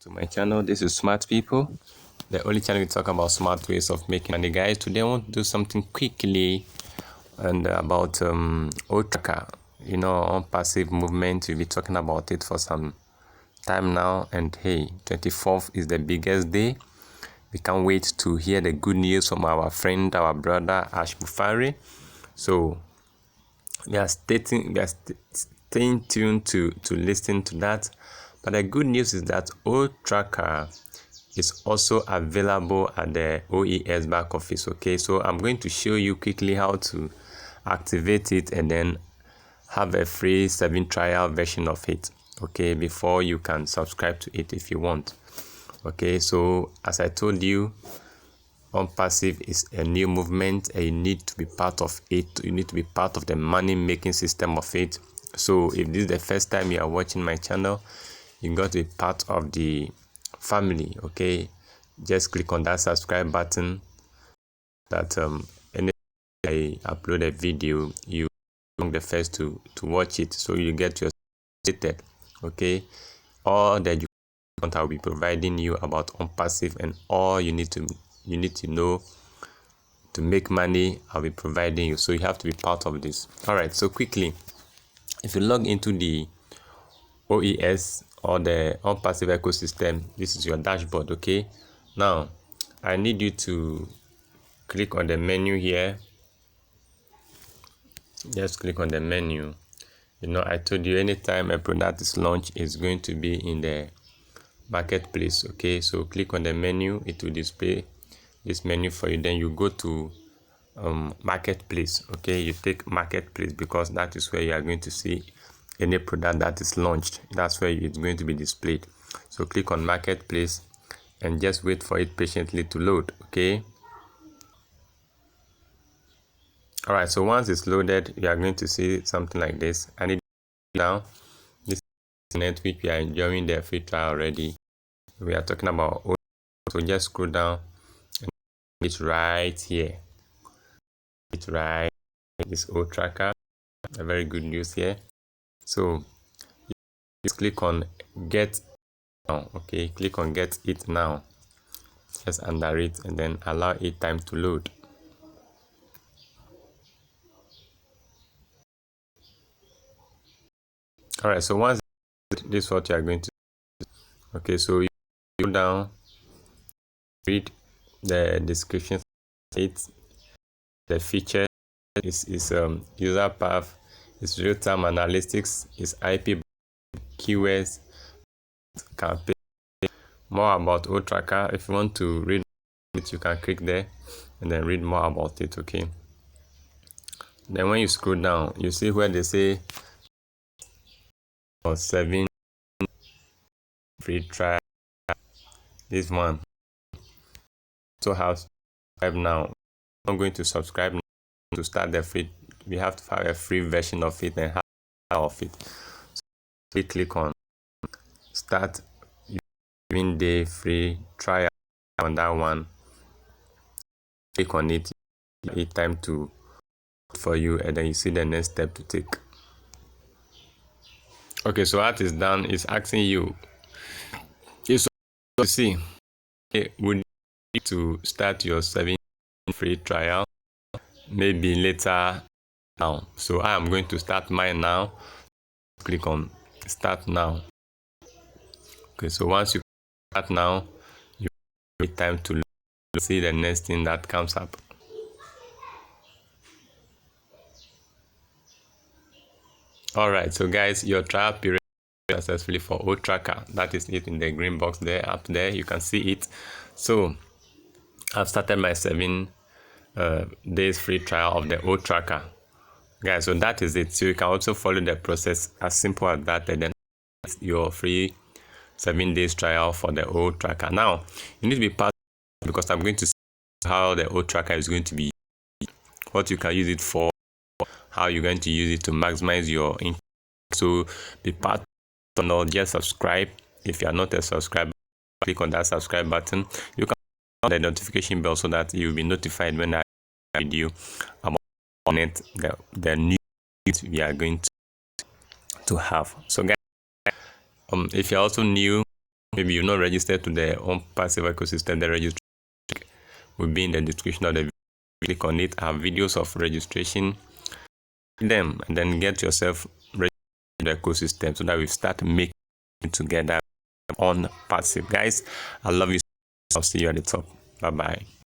To my channel. This is Smart People, the only channel we talk about smart ways of making money. Guys, today I want to do something quickly and about tracker. You know, Onpassive movement. We'll be talking about it for some time now, and hey, 24th is the biggest day. We can't wait to hear the good news from our friend, our brother Ash Bufari. So we are staying tuned to listen to that. But the good news is that tracker is also available at the OES back office. Okay, so I'm going to show you quickly how to activate it and then have a free 7 trial version of it, okay, before you can subscribe to it if you want. Okay, so as I told you, Onpassive is a new movement and you need to be part of it. You need to be part of the money making system of it. So if this is the first time you are watching my channel, you got to be part of the family. Okay, just click on that subscribe button that any I upload a video, you are the first to watch it, so you get your stated. Okay, all that you want, I'll be providing you about Onpassive, and all you need to know to make money, I'll be providing you. So you have to be part of this. All right, so quickly, if you log into the OES or the Onpassive ecosystem, this is your dashboard. Okay, now I need you to click on the menu here. Just click on the menu. You know, I told you anytime a product is launched, it's going to be in the marketplace. Okay, so click on the menu, it will display this menu for you. Then you go to marketplace. Okay, you take marketplace because that is where you are going to see any product that is launched. That's where it's going to be displayed. So click on marketplace and just wait for it patiently to load. Okay, all right, so once it's loaded, you are going to see something like this. I need now this internet which we are enjoying the free trial already. We are talking about, so just scroll down and it's right here. It's right, this tracker. A very good news here. So you just click on get now. Okay, click on get it now, just under it, and then allow it time to load. All right, so once this is what you are going to do. Okay, so you go down, read the description. It's the feature is user path, is real-time analytics, is IP keywords, campaign. More about tracker. If you want to read it, you can click there and then read more about it. Okay, then when you scroll down, you see where they say 7 free trial. This one so have subscribe now. I'm going to subscribe now to start the free. We have to have a free version of it and have of it. So we click on start 7-day free trial on that one. Click on it. It's time to for you, and then you see the next step to take. Okay, so that is done. It's asking you. So you see, would you need to start your 7 free trial maybe later now? So I am going to start mine now. Click on start now. Okay, so once you start now, you have time to see the next thing that comes up. All right, so guys, your trial period successfully for tracker. That is it in the green box there. Up there, you can see it. So I've started my 7 days free trial of the tracker, guys. So that is it. So you can also follow the process as simple as that, and then your free 7 days trial for the tracker. Now you need to be part, because I'm going to see how the tracker is going to be, what you can use it for, how you're going to use it to maximize your income. So be part of it. Just subscribe. If you are not a subscriber, click on that subscribe button. You can on the notification bell so that you'll be notified when I video about on it, the new we are going to have. So guys, if you're also new, maybe you're not registered to the Onpassive ecosystem, the registration will be in the description of the video. Click on it. I have videos of registration, them, and then get yourself registered to the ecosystem so that we start making it together on Passive. Guys, I love you. I'll see you at the top. Bye bye.